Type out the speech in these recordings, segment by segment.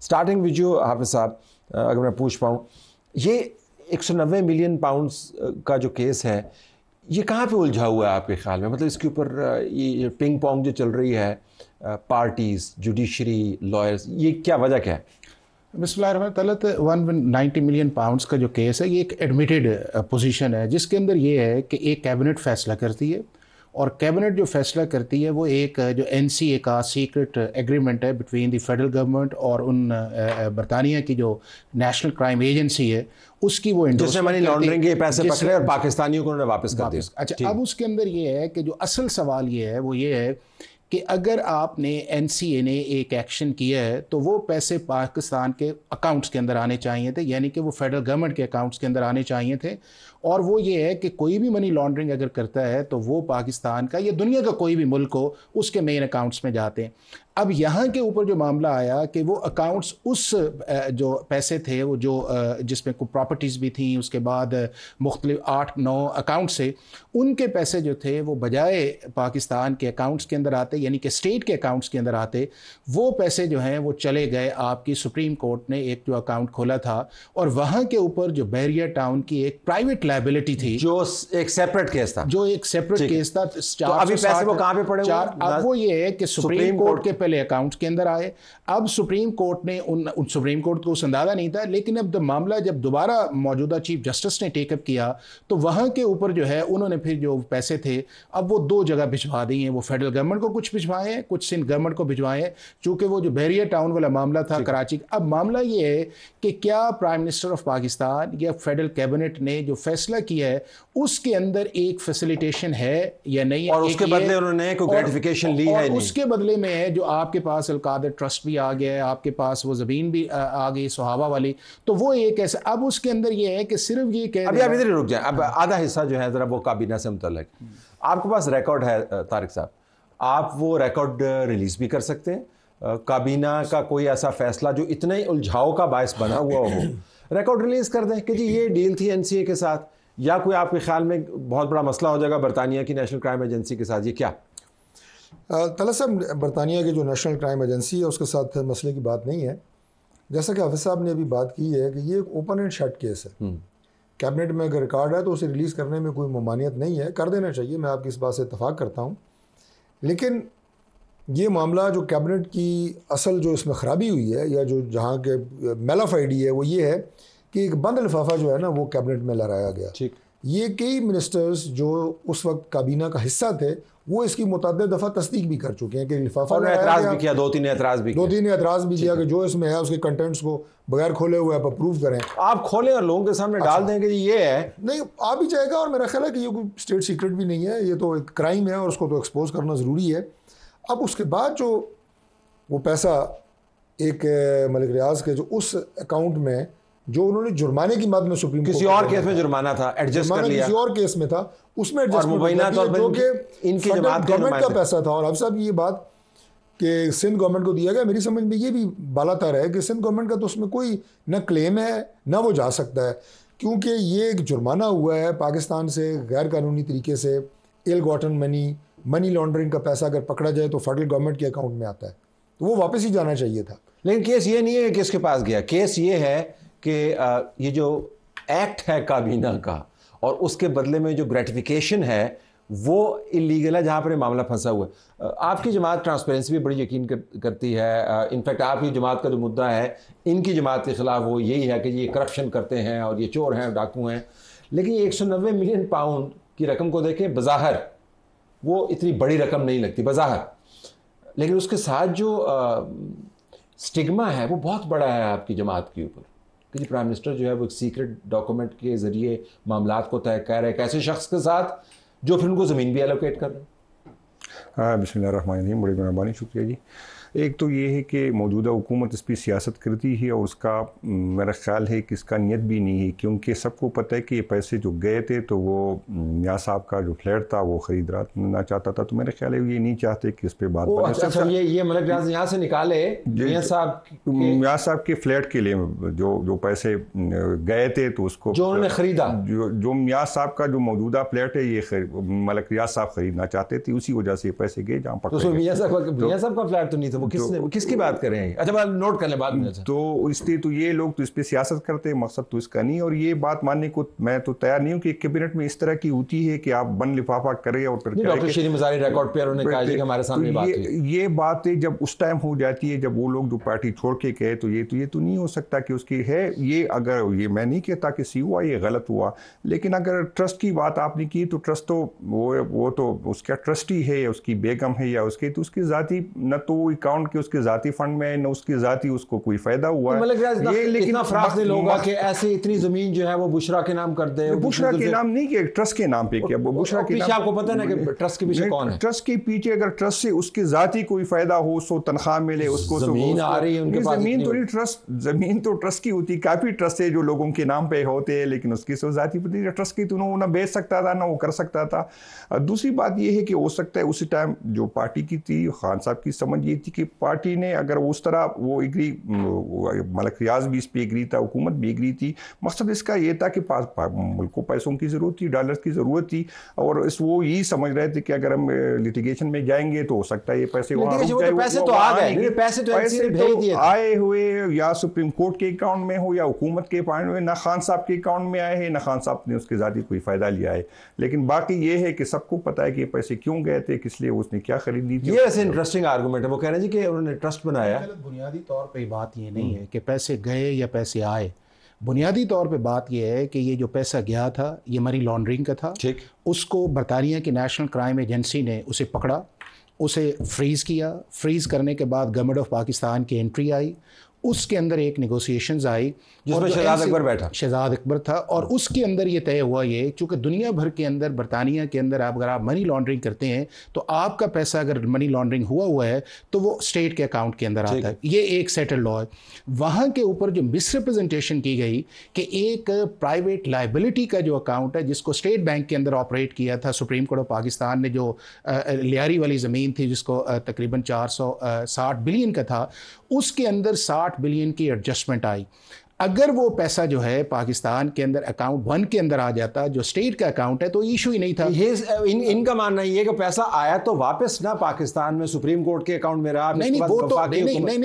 Starting with you हाफिज साहब, अगर मैं पूछ पाऊँ, ये 190 मिलियन पाउंड्स का जो केस है ये कहाँ पे उलझा हुआ है आपके ख्याल में? मतलब इसके ऊपर ये पिंग पोंग जो चल रही है, पार्टीज, जुडिशरी, लॉयर्स, ये क्या वजह क्या है? बिस्मिल्लाहिर्रहमानिर्रहीम। 190 मिलियन पाउंड्स का जो केस है ये एक एडमिटेड पोजीशन है, जिसके अंदर ये है कि एक कैबिनेट फैसला करती है और कैबिनेट जो फैसला करती है वो एक जो एनसीए का सीक्रेट एग्रीमेंट है बिटवीन द फेडरल गवर्नमेंट और उन बरतानिया की जो नेशनल क्राइम एजेंसी है उसकी वो जिसने मनी लॉन्ड्रिंग के पैसे पकड़े और पाकिस्तानियों को उन्होंने वापस कर दिया। अच्छा, अब उसके अंदर ये है कि जो असल सवाल ये है वो ये है कि अगर आपने एनसीए ने एक एक्शन किया है तो वो पैसे पाकिस्तान के अकाउंट्स के अंदर आने चाहिए थे, यानी कि वो फेडरल गवर्नमेंट के अकाउंट्स के अंदर आने चाहिए थे। और वो ये है कि कोई भी मनी लॉन्ड्रिंग अगर करता है तो वो पाकिस्तान का या दुनिया का कोई भी मुल्क हो उसके मेन अकाउंट्स में जाते हैं। अब यहाँ के ऊपर जो मामला आया कि वो अकाउंट्स उस जो पैसे थे वो जो जिसमें कुछ प्रॉपर्टीज़ भी थी, उसके बाद मुख्तलिफ 8-9 अकाउंट से उनके पैसे जो थे वो बजाय पाकिस्तान के अकाउंट्स के अंदर आते, यानी कि स्टेट के अकाउंट्स के अंदर आते, वो पैसे जो हैं वो चले गए। आपकी सुप्रीम कोर्ट ने एक जो अकाउंट खोला था और वहाँ के ऊपर जो बैरियर टाउन की एक प्राइवेट लायबिलिटी थी, जो एक सेपरेट केस था, जो एक सेपरेट केस था, तो अभी पैसे वो कहाँ पे पड़े? अब वो ये है कि सुप्रीम कोर्ट के पहले अकाउंट्स के अंदर आए। अब सुप्रीम कोर्ट ने उन सुप्रीम कोर्ट को उस अंदाजा नहीं था, लेकिन अब मामला जब दोबारा मौजूदा चीफ जस्टिस ने टेकअप किया तो वहाँ के ऊपर जो है उन्होंने फिर जो पैसे थे अब वो 2 जगह भिजवा दिए हैं। वो फेडरल गवर्नमेंट को कुछ भिजवाए हैं, कुछ सिंध गवर्नमेंट को भिजवाए हैं, चूँकि वो जो बैरियर टाउन वाला मामला था कराची। अब मामला ये है कि क्या प्राइम मिनिस्टर ऑफ पाकिस्तान या फेडरल कैबिनेट ने जो फैसला किया है उसके अंदर एक फैसिलिटेशन है या नहीं, और उसके बदले उन्होंने कोई ग्रेटिफिकेशन ली है नहीं। उसके बदले में है जो आपके पास अलकादर ट्रस्ट भी आ गया है, आपके पास वो ज़मीन भी आ गई सुहावा वाली, तो वो एक ऐसा। अब उसके अंदर ये है कि सिर्फ ये कह अभी इधर रुक जाए, अब आधा हिस्सा जो है ज़रा वो काबीना से मुतल्लिक आपके पास रिकॉर्ड है तारिक साहब, आप वो रिकॉर्ड रिलीज़ भी कर सकते हैं। काबीना का कोई ऐसा फैसला जो इतने ही उलझाव का बायस बना हुआ हो, रिकॉर्ड रिलीज़ कर दें कि जी ये डील थी एनसीए के साथ, या कोई आपके ख्याल में बहुत बड़ा मसला हो जाएगा बरतानिया की नेशनल क्राइम एजेंसी के साथ? ये क्या तला साहब, बरतानिया की जो नेशनल क्राइम एजेंसी है उसके साथ मसले की बात नहीं है। जैसा कि हाफिज साहब ने अभी बात की है कि ये एक ओपन एंड शट केस है। कैबिनेट में अगर रिकॉर्ड है तो उसे रिलीज़ करने में कोई ममानियत नहीं है, कर देना चाहिए, मैं आपकी इस बात से इत्तफाक करता हूँ। लेकिन ये मामला जो कैबिनेट की असल जो इसमें ख़राबी हुई है या जो जहाँ के मेलाफाइडी है वो ये है कि एक बंद लिफाफा जो है ना वो कैबिनेट में लहराया गया। ठीक, ये कई मिनिस्टर्स जो उस वक्त काबीना का हिस्सा थे वो इसकी मुतअद्दिद दफ़ा तस्दीक भी कर चुके हैं कि लिफाफा एतराज़ भी किया, 2-3 एतराज़ भी किया कि जो इसमें है उसके कंटेंट्स को बगैर खोले हुए आप अप्रूव करें। आप खोलें और लोगों के सामने डाल दें कि ये है, नहीं आ भी जाएगा। और मेरा ख्याल है कि ये कोई स्टेट सीक्रेट भी नहीं है, ये तो एक क्राइम है और उसको तो एक्सपोज करना ज़रूरी है। अब उसके बाद जो वो पैसा एक मलिक रियाज के जो उस अकाउंट में जो उन्होंने जुर्माने की मद में सुप्रीम किसी और केस में जुर्माना था, एडजस्ट कर लिया, किसी और केस में था, उसमें एडजस्टमेंट जो कि इनकी जमात गवर्नमेंट का पैसा था। और अब साहब ये बात कि सिंध गवर्नमेंट को दिया गया, मेरी समझ में ये भी बालातर है कि सिंध गवर्नमेंट का तो उसमें कोई न क्लेम है न वो जा सकता है, क्योंकि ये एक जुर्माना हुआ है पाकिस्तान से गैर कानूनी तरीके से इल गॉटन मनी लॉन्ड्रिंग का पैसा अगर पकड़ा जाए तो फेडरल गवर्नमेंट के अकाउंट में आता है, तो वो वापस ही जाना चाहिए था। लेकिन केस ये नहीं है कि किसके पास गया, केस ये है कि ये जो एक्ट है काबीना का और उसके बदले में जो ग्रेटिफिकेशन है वो इलीगल है, जहाँ पर मामला फंसा हुआ है। आपकी जमात ट्रांसपेरेंसी भी बड़ी यकीन करती है। इनफैक्ट आपकी जमात का जो मुद्दा है इनकी जमात के ख़िलाफ़ वो यही है कि ये करप्शन करते हैं और ये चोर हैं, डाकू हैं। लेकिन ये 190 मिलियन पाउंड की रकम को देखें, बज़ाहिर वो इतनी बड़ी रकम नहीं लगती बज़ाहिर, लेकिन उसके साथ जो स्टिग्मा है वो बहुत बड़ा है आपकी जमात के ऊपर कि जी प्राइम मिनिस्टर जो है वो एक सीक्रेट डॉक्यूमेंट के ज़रिए मामलात को तय कर रहे हैं एक ऐसे शख्स के साथ जो फिर उनको ज़मीन भी एलोकेट कर रहे हैं। हाँ, बिस्मिल्लाहिर्रहमानिर्रहीम, बड़ी मेहरबानी, शुक्रिया जी। एक तो ये है कि मौजूदा हुकूमत इस पर सियासत करती है और उसका मेरा ख्याल है कि इसका नियत भी नहीं है, क्योंकि सबको पता है कि ये पैसे जो गए थे तो वो मियाँ साहब का जो फ्लैट था वो ख़रीदना चाहता था, तो मेरा ख्याल है ये नहीं चाहते कि इस पर बात बने। अच्छा, ये मलिक रियाज यहाँ से निकाले मियाँ साहब के फ्लैट के लिए जो पैसे गए थे तो उसको जो उन्होंने ख़रीदा, जो मियाँ साहब का जो मौजूदा फ्लैट है ये मलिक रियाज साहब ख़रीदना चाहते थे, उसी वजह से पैसे गए जहाँ पर। मियाँ साहब का फ्लैट तो नहीं था, वो किसकी बात कर रहे हैं? अच्छा, नोट कर ले बाद में। तो इसलिए तो ये लोग तो इस पर सियासत करते हैं, मकसद तो इसका नहीं। और ये बात मानने को मैं तो तैयार नहीं हूँ कि कैबिनेट में इस तरह की होती है कि आप बन लिफाफा करें और फिर डॉक्टर शीरी मज़ारी रिकॉर्ड पे उन्होंने कहा कि हमारे सामने बात हुई। ये बातें जब उस टाइम हो जाती है जब वो लोग जो पार्टी छोड़ के गए, तो ये तो नहीं हो सकता कि उसकी है ये। अगर ये मैं नहीं कहता कि सी हुआ ये गलत हुआ, लेकिन अगर ट्रस्ट की बात आपने की तो ट्रस्ट तो वो तो उसका ट्रस्टी है या उसकी बेगम है या उसके, तो उसकी ज़ाती न तो वो अकाउंट के उसके ज़ाती फंड में न उसकी ज़ाती उसको कोई फ़ायदा हुआ है। ये लेकिन फराज नहीं होगा कि ऐसे इतनी ज़मीन जो है वो बुशरा के नाम कर दे। बुशरा के नाम नहीं कि ट्रस्ट के नाम पे किया, बुशरा के नाम। आपको पता है ना कि ट्रस्ट के पीछे कौन है? ट्रस्ट के पीछे अगर ट्रस्ट से उसकी ज़ाती कोई फ़ायदा हो, सो तनख्वाह मिले उसको, ज़मीन आ रही है उनके पास। ज़मीन तो ट्रस्ट की होती, काफ़ी ट्रस्ट है जो लोगों के नाम पे होते हैं, लेकिन उसकी सो ज़ाती ट्रस्ट की तो ना बेच सकता था ना वो कर सकता था। दूसरी बात ये है कि हो सकता है उसी टाइम जो पार्टी की थी, खान साहब की समझ ये थी कि पार्टी ने अगर उस तरह वो एग्री, मलिक रियाज भी इस पर एग्री था, हुकूमत भी एग्री थी। मकसद इसका ये था कि मुल्क को पैसों की ज़रूरत थी, डॉलर की ज़रूरत थी, और वो यही समझ रहे थे कि अगर हम लिटिगेशन में जाएंगे तो हो सकता है ये पैसे आए हुए या सुप्रीम कोर्ट के अकाउंट में हो या हुकूमत के अकाउंट में, ना खान साहब के अकाउंट में आए हैं ना खान साहब ने उसके ज़ाती कोई फ़ायदा लिया है। लेकिन बाकी ये है कि सबको पता है कि ये पैसे क्यों गए थे, किस लिए उसने क्या खरीदी थी। ये ऐसे इंटरेस्टिंग आर्गुमेंट है। वो कह रहे हैं जी कि उन्होंने ट्रस्ट बनाया। बुनियादी तौर पे बात ये नहीं है कि पैसे गए या पैसे आए। बुनियादी तौर पे बात यह है कि ये जो पैसा गया था ये मनी लॉन्ड्रिंग का था। ठीक। उसको बरतानिया की नेशनल क्राइम एजेंसी ने उसे पकड़ा, उसे फ्रीज़ किया। फ्रीज़ करने के बाद गवर्नमेंट ऑफ पाकिस्तान की एंट्री आई, उसके अंदर एक नेगोशिएशंस आई जिसमें शहजाद अकबर बैठा, शहजाद अकबर था, और उसके अंदर ये तय हुआ ये, चूँकि दुनिया भर के अंदर बरतानिया के अंदर अगर आप मनी लॉन्ड्रिंग करते हैं तो आपका पैसा अगर मनी लॉन्ड्रिंग हुआ है तो वो स्टेट के अकाउंट के अंदर आता है। ये एक सेटल लॉ है। वहाँ के ऊपर जो मिसरिप्रेजेंटेशन की गई कि एक प्राइवेट लाइबिलिटी का जो अकाउंट है जिसको स्टेट बैंक के अंदर ऑपरेट किया था, सुप्रीम कोर्ट ऑफ पाकिस्तान ने जो लियारी वाली ज़मीन थी जिसको तकरीबन 460 बिलियन का था, उसके अंदर 60 बिलियन की एडजस्टमेंट आई। अगर वो पैसा जो है पाकिस्तान के अंदर अकाउंट 1 के अंदर आ जाता जो स्टेट का अकाउंट है तो इशू ही नहीं था। इनका मानना ये है कि पैसा आया तो वापस ना पाकिस्तान में सुप्रीम कोर्ट के अकाउंट में रहा। नहीं,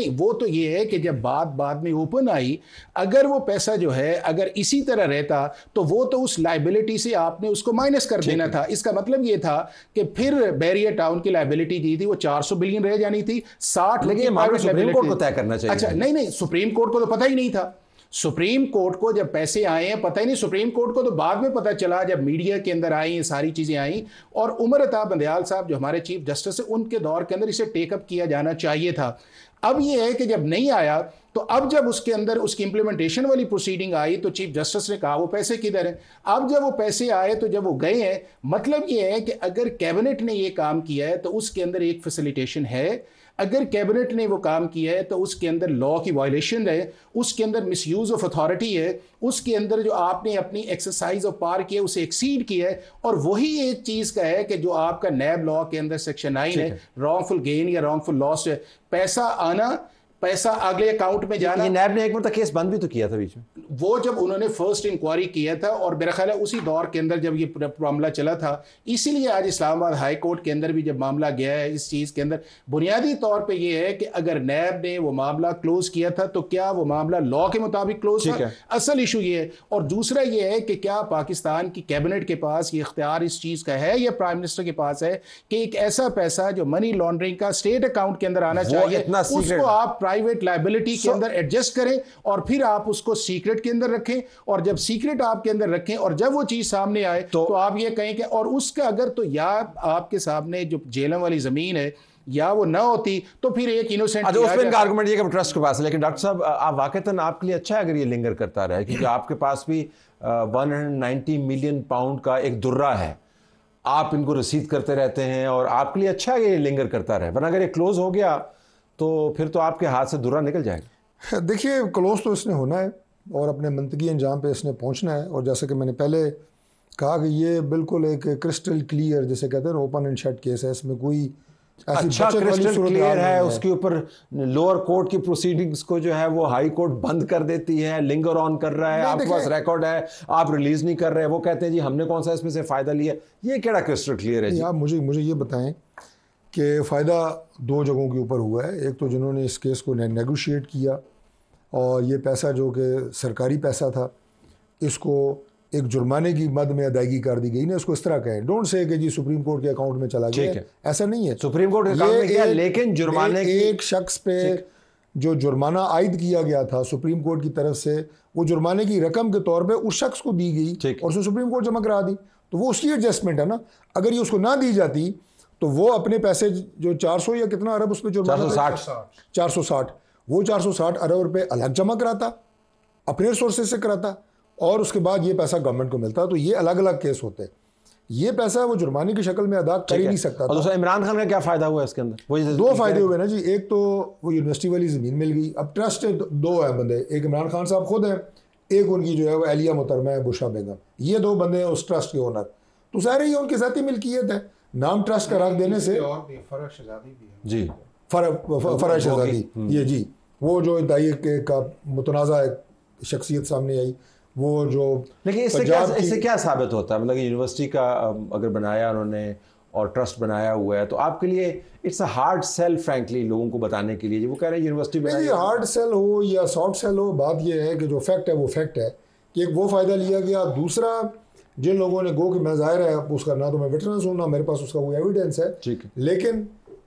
वो तो ये है कि जब बाद में ओपन आई, अगर वो पैसा जो है अगर इसी तरह रहता तो वो तो उस लाइबिलिटी से आपने उसको माइनस कर देना था। इसका मतलब ये था कि फिर बैरियर टाउन की लाइबिलिटी जी थी वो 400 बिलियन रह जानी थी। 60 लेकिन सुप्रीम कोर्ट को तय करना चाहिए। अच्छा, नहीं, सुप्रीम कोर्ट को तो पता ही नहीं था। सुप्रीम कोर्ट को जब पैसे आए हैं पता ही नहीं। सुप्रीम कोर्ट को तो बाद में पता चला जब मीडिया के अंदर आई, ये सारी चीज़ें आई। और उमर अता बंदयाल साहब जो हमारे चीफ जस्टिस है, उनके दौर के अंदर इसे टेकअप किया जाना चाहिए था। अब ये है कि जब नहीं आया तो अब जब उसके अंदर उसकी इंप्लीमेंटेशन वाली प्रोसीडिंग आई तो चीफ जस्टिस ने कहा वो पैसे किधर हैं। अब जब वो पैसे आए तो जब वो गए हैं, मतलब ये है कि अगर कैबिनेट ने ये काम किया है तो उसके अंदर एक फैसिलिटेशन है। अगर कैबिनेट ने वो काम किया है तो उसके अंदर लॉ की वायलेशन है, उसके अंदर मिसयूज ऑफ अथॉरिटी है, उसके अंदर जो आपने अपनी एक्सरसाइज ऑफ पावर किया उसे एक्सीड किया है। और वही एक चीज़ का है कि जो आपका नैब लॉ के अंदर सेक्शन 9 है, रॉन्गफुल गेन या रॉन्गफुल लॉस है, पैसा आना, पैसा अगले अकाउंट में जाना। ये नैब ने एक मतलब केस बंद भी तो किया था बीच में, वो जब उन्होंने फर्स्ट इंक्वायरी किया था और मेरा ख्याल है उसी दौर के अंदर जब ये मामला चला था। इसीलिए आज इस्लामाबाद हाई कोर्ट के अंदर भी जब मामला गया है इस चीज़ के अंदर, बुनियादी तौर पे ये है कि अगर नैब ने वो मामला क्लोज किया था तो क्या वो मामला लॉ के मुताबिक क्लोज था। असल इशू ये है। और दूसरा ये है कि क्या पाकिस्तान की कैबिनेट के पास ये इख्तियार इस चीज़ का है या प्राइम मिनिस्टर के पास है कि एक ऐसा पैसा जो मनी लॉन्ड्रिंग का स्टेट अकाउंट के अंदर आना चाहिए उसको आप प्राइवेट लाइबिलिटी के अंदर एडजस्ट करें और फिर आप उसको सीक्रेट के अंदर रखें। और जब सीक्रेट आपके अंदर रखें और जब वो चीज सामने आए तो आप ये कहें कि और उसका अगर तो या आपके सामने जो जेलम वाली जमीन है या वो ना होती तो फिर एक इनोसेंट। अच्छा, उसमें इनका आर्गुमेंट ये कि ट्रस्ट के पास है। लेकिन डॉक्टर साहब आप वाकईतन आपके लिए अच्छा है अगर ये लिंगर करता रहे, क्योंकि आपके पास भी 190 मिलियन पाउंड का एक दुर्रा है, आप इनको रसीद करते रहते हैं और आपके लिए अच्छा है ये लिंगर करता रहे। वरना अगर ये क्लोज हो गया तो फिर तो आपके हाथ से दुर्रा निकल जाएगा। देखिए, क्लोज तो इसने होना है और अपने मंतकी अंजाम पे इसने पहुंचना है। और जैसे कि मैंने पहले कहा कि ये बिल्कुल एक क्रिस्टल क्लियर, जैसे कहते हैं ना, ओपन एंड शट केस है। इसमें कोई अच्छा क्रिस्टल क्लियर है। उसके ऊपर लोअर कोर्ट की प्रोसीडिंग्स को जो है वो हाई कोर्ट बंद कर देती है, लिंगर ऑन कर रहा है, आपके पास रिकॉर्ड है, आप रिलीज नहीं कर रहे। वो कहते हैं जी हमने कौन सा इसमें से फायदा लिया। ये केड़ा क्रिस्टल क्लियर है जी? आप मुझे ये बताएं कि फ़ायदा दो जगहों के ऊपर हुआ है। एक तो जिन्होंने इस केस को नेगोशिएट किया और ये पैसा जो कि सरकारी पैसा था इसको एक जुर्माने की मद में अदायगी कर दी गई ना, इसको इस तरह कहें, डोंट से कि जी सुप्रीम कोर्ट के अकाउंट में चला गया, ऐसा नहीं है। सुप्रीम कोर्ट के अकाउंट में गया, लेकिन जुर्माने एक शख्स पे जो जुर्माना आयद किया गया था सुप्रीम कोर्ट की तरफ से, वो जुर्माने की रकम के तौर पे उस शख्स को दी गई और उसने सुप्रीम कोर्ट जमा करा दी, तो वो उसकी एडजस्टमेंट है ना। अगर ये उसको ना दी जाती तो वो अपने पैसे जो 400 या कितना अरब उस पर जुर्माना 460 वो 460 अरब रुपए अलग जमा कराता, अपने रिसोर्सेज से कराता, और उसके बाद ये पैसा गवर्नमेंट को मिलता। तो ये अलग अलग केस होते हैं। ये पैसा वो जुर्माने की शक्ल में अदा कर ही नहीं सकता। और दूसरा इमरान खान का क्या फ़ायदा हुआ इसके अंदर? वो दो फायदे हुए ना जी। एक तो वो यूनिवर्सिटी वाली ज़मीन मिल गई। अब ट्रस्ट दो है बंदे, एक इमरान खान साहब खुद हैं, एक उनकी जो है वो एलिया मोहतरमा है बुशरा बेगम, ये दो बंदे हैं उस ट्रस्ट के ओनर। तो सारे ही उनकी ज़ाती मिल्कियत है, नाम ट्रस्ट का रख देने से। फरह शहजादी भी है जी, फरह शहजादी, ये जी वो जो इंतहाई का मुतनाज़ा शख्सियत सामने आई, वो जो। लेकिन इससे क्या साबित होता है? मतलब कि यूनिवर्सिटी का अगर बनाया उन्होंने और ट्रस्ट बनाया हुआ है, तो आपके लिए it's a hard sell frankly लोगों को बताने के लिए। वो कह रहे हैं यूनिवर्सिटी बनाई। हार्ड सेल हो या सॉफ्ट सेल हो, बात ये है कि जो फैक्ट है वो फैक्ट है कि एक वो फ़ायदा लिया गया। दूसरा, जिन लोगों ने गो कि मैं ज़ाहिर है उसका ना तो मैं विटनेस हूँ ना मेरे पास उसका कोई एविडेंस है, ठीक है, लेकिन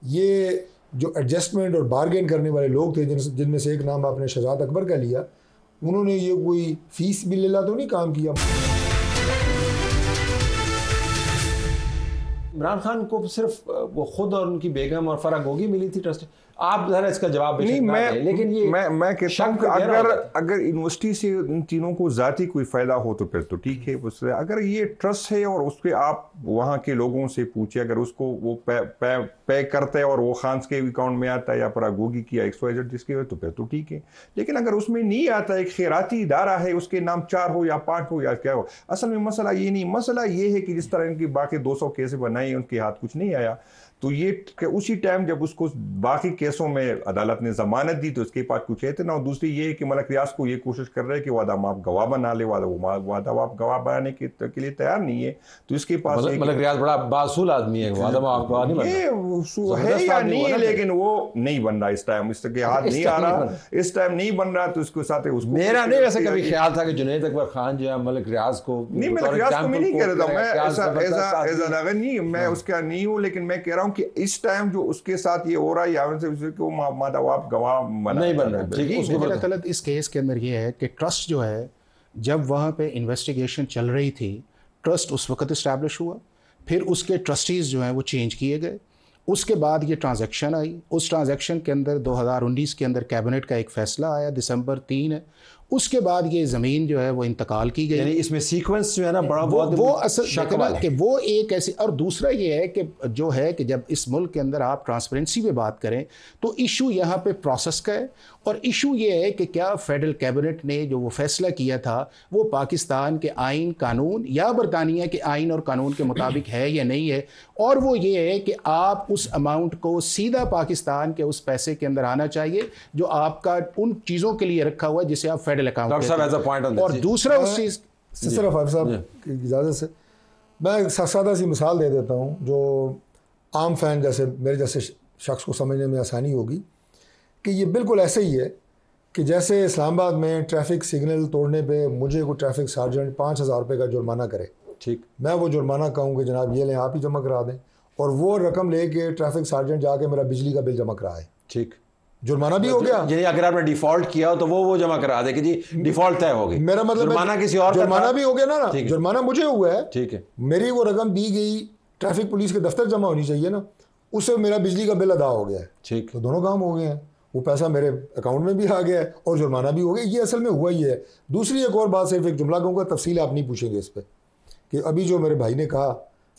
ये जो एडजस्टमेंट और बारगेन करने वाले लोग थे, जिनमें से एक नाम आपने शहजाद अकबर का लिया, उन्होंने ये कोई फीस भी लेला तो नहीं काम किया। इमरान खान को सिर्फ वो खुद और उनकी बेगम और फराह गोगी मिली थी ट्रस्ट। आप जरा इसका जवाब नहीं, लेकिन ये मैं कहता हूँ कि अगर यूनिवर्सिटी से इन तीनों को ज़ाती कोई फ़ायदा हो तो फिर तो ठीक है। उससे अगर ये ट्रस्ट है और उस पर आप वहाँ के लोगों से पूछे, अगर उसको वो पे करते हैं और वो खान्स के अकाउंट में आता है या फराह गोगी की XYZ जिसके हो, तो फिर तो ठीक है। लेकिन अगर उसमें नहीं आता, एक खैराती इदारा है, उसके नाम 4 हो या 5 हो या क्या हो, असल में मसला ये नहीं, मसला ये है कि जिस तरह इनकी बाकी 200 केसें बनाई उनके हाथ कुछ नहीं आया। तो ये उसी टाइम जब उसको बाकी केसों में अदालत ने जमानत दी तो उसके पास कुछ है तो ना। और दूसरी ये है कि मलक रियाज को ये कोशिश कर रहे हैं कि वादा माफ गवाह बना ले, वादा माफ गवाह बनाने के लिए तैयार नहीं है। तो इसके पास मलक रियाज बड़ा बासूल आदमी है, वादा माफ गवाह नहीं है या नहीं है, लेकिन वो नहीं बन रहा इस टाइम, इसके हाथ नहीं आ रहा, इस टाइम नहीं बन रहा। तो उसके साथ मेरा नहीं वैसे कभी ख्याल था कि जुनैद अकबर खान जो है मलक रियाज को नहीं, मलक रियाज को मैं नहीं कह रहा था, मैं ऐसा नहीं, मैं उसका नहीं हूँ, लेकिन मैं कह रहा हूँ कि इस टाइम जो उसके साथ ये हो रहा है या मादावाब गवाह नहीं बन रहा। गलत इस केस के अंदर ये है कि ट्रस्ट जो है, जब वहाँ पे इन्वेस्टिगेशन चल रही थी, ट्रस्ट उस वक्त इस्टेब्लिश हुआ, फिर उसके ट्रस्टीज़ जो हैं वो चेंज किए गए, उसके बाद ये ट्रांजैक्शन आई। उस ट्रांजैक्शन के अंदर 2019 के अंदर कैबिनेट का एक फ़ैसला आया, दिसंबर 3 है, उसके बाद ये ज़मीन जो है वो इंतकाल की गई। यानी इसमें सीक्वेंस जो है ना बड़ा वो असल कि वो एक ऐसी। और दूसरा ये है कि जो है कि जब इस मुल्क के अंदर आप ट्रांसपेरेंसी पे बात करें तो इशू यहाँ पे प्रोसेस का है, और इशू ये है कि क्या फेडरल कैबिनेट ने जो वो फैसला किया था वो पाकिस्तान के आइन कानून या बरतानिया के आइन और कानून के मुताबिक है या नहीं है। और वो ये है कि आप उस अमाउंट को सीधा पाकिस्तान के उस पैसे के अंदर आना चाहिए जो आपका उन चीज़ों के लिए रखा हुआ है जिसे आप फेडरल अकाउंट। और दूसरा उस चीज़ सिर्फ हाफिज़ साहब की इजाज़त से मैं सादा सी मिसाल दे देता हूँ जो आम फैन जैसे मेरे जैसे शख्स को समझने में आसानी होगी कि ये बिल्कुल ऐसे ही है कि जैसे इस्लामाबाद में ट्रैफिक सिग्नल तोड़ने पे मुझे कोई ट्रैफिक सार्जेंट 5,000 रुपये का जुर्माना करे, ठीक, मैं वो जुर्माना कहूँ कि जनाब ये लें आप ही जमा करा दें, और वो रकम लेके ट्रैफिक सार्जेंट जाके मेरा बिजली का बिल जमा कराए, ठीक, जुर्माना भी हो गया। यानी अगर आपने डिफॉल्ट किया हो तो वो जमा करा दे कि जी डिफॉल्ट तय हो गई, मेरा मतलब जुर्माना किसी और जुर्माना भी हो गया ना, जुर्माना मुझे हुआ है, ठीक है, मेरी वो रकम दी गई ट्रैफिक पुलिस के दफ्तर जमा होनी चाहिए ना, उससे मेरा बिजली का बिल अदा हो गया है, ठीक, तो दोनों काम हो गए हैं, वो पैसा मेरे अकाउंट में भी आ गया है और जुर्माना भी हो गया। ये असल में हुआ ही है। दूसरी एक और बात, सिर्फ एक जुमला कहूँगा, तफसील आप नहीं पूछेंगे इस पर, कि अभी जो मेरे भाई ने कहा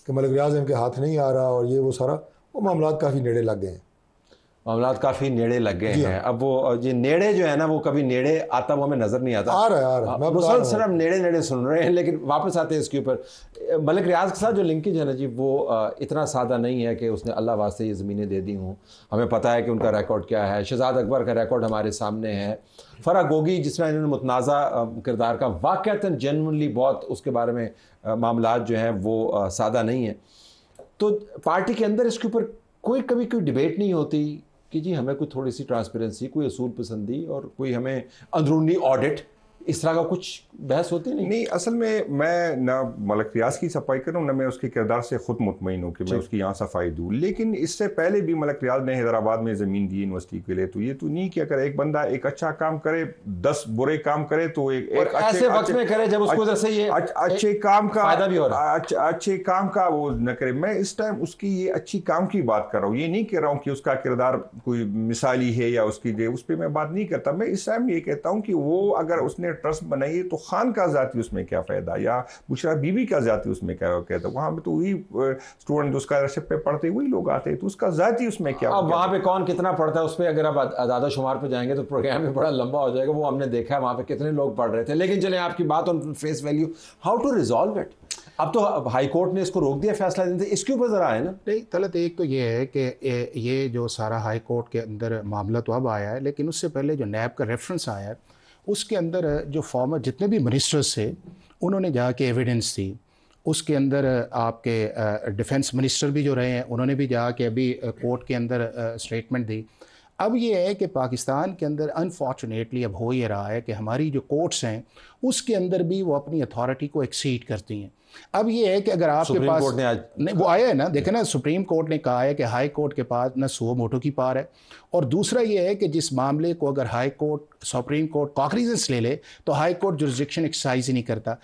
कि मलक रियाज इनके हाथ नहीं आ रहा और ये वो सारा, वो मामलात काफ़ी नेड़े लग गए हैं, मामलात काफ़ी नेड़े लग गए हैं। अब वो ये नेड़े जो है ना वो कभी नेड़े आता वो हमें नज़र नहीं आता, आ रहा है मुसलसल हम नेड़े नेड़े सुन रहे हैं। लेकिन वापस आते हैं इसके ऊपर, मलिक रियाज के साथ जो लिंकेज है ना जी, वो इतना सादा नहीं है कि उसने अल्लाह वास्ते ये ज़मीनें दे दी हों। हमें पता है कि उनका रिकॉर्ड क्या है, शहजाद अकबर का रिकॉर्ड हमारे सामने है, फराह गोगी जिसने इन्होंने मुतनाज़ा किरदार का वाक़अतन जेन्युइनली बहुत उसके बारे में मामलात जो हैं वो सादा नहीं है। तो पार्टी के अंदर इसके ऊपर कोई कभी कोई डिबेट नहीं होती कि जी हमें कोई थोड़ी सी ट्रांसपेरेंसी, कोई असूल पसंदी और कोई हमें अंदरूनी ऑडिट, इस तरह का कुछ बहस होती नहीं? नहीं, असल में मैं ना मलक रियाज की सफाई कर रहा हूँ, ना मैं उसके किरदार से खुद मुतमईन हूँ कि मैं उसकी यहाँ सफाई दूँ। लेकिन इससे पहले भी मलक रियाज ने हैदराबाद में ज़मीन दी यूनिवर्सिटी के लिए, तो ये तो नहीं कि अगर एक बंदा एक अच्छा काम करे, 10 बुरे काम करे तो एक ऐसे वक्त में करे जब उसको जैसे ये अच्छे काम का फायदा भी हो रहा है, अच्छे काम का वो न करे। मैं इस टाइम उसकी ये अच्छी काम की बात कर रहा हूँ, ये नहीं कह रहा हूँ कि उसका किरदार कोई मिसाली है या उसकी उस पर मैं बात नहीं करता। मैं इस टाइम ये कहता हूँ कि वो अगर उसने ट्रस्ट बनाई तो खान का जाती उसमें क्या फ़ायदा, या बुशरा बीबी का जाती उसमें क्या कहता, वहाँ पे तो वही स्टूडेंट स्कॉलरशिप पे पढ़ते वही लोग आते हैं, तो उसका जाती उसमें क्या। अब वहाँ पे कौन कितना पढ़ता है उस पर अगर आप आदादा शुमार पे जाएंगे तो प्रोग्राम में बड़ा लंबा हो जाएगा, वो हमने देखा है वहाँ पे कितने लोग पढ़ रहे थे। लेकिन चले आपकी बात on face value, how to resolve it? अब तो हाई कोर्ट ने इसको रोक दिया फैसला देने से, इसके ऊपर ज़रा है ना। नहीं तलत, एक तो ये है कि ये जो सारा हाई कोर्ट के अंदर मामला तो अब आया है, लेकिन उससे पहले जो नैब का रेफरेंस आया है उसके अंदर जो फॉर्मर जितने भी मिनिस्टर्स थे उन्होंने जाके एविडेंस दी। उसके अंदर आपके डिफेंस मिनिस्टर भी जो रहे हैं उन्होंने भी जाके अभी कोर्ट के अंदर स्टेटमेंट दी। अब ये है कि पाकिस्तान के अंदर अनफॉर्चुनेटली अब हो ये रहा है कि हमारी जो कोर्ट्स हैं उसके अंदर भी वो अपनी अथॉरिटी को एक्सीड करती हैं। अब ये है कि अगर आपके सुप्रीम पास कोर्ट ने आज नहीं, वो आया है ना, देखे ना, सुप्रीम कोर्ट ने कहा है कि हाई कोर्ट के पास ना सुओ मोटो की पार है, और दूसरा ये है कि जिस मामले को अगर high court supreme court cognizance ले ले तो हाई कोर्ट जुरिसडिक्शन एक्सरसाइज ही नहीं करता।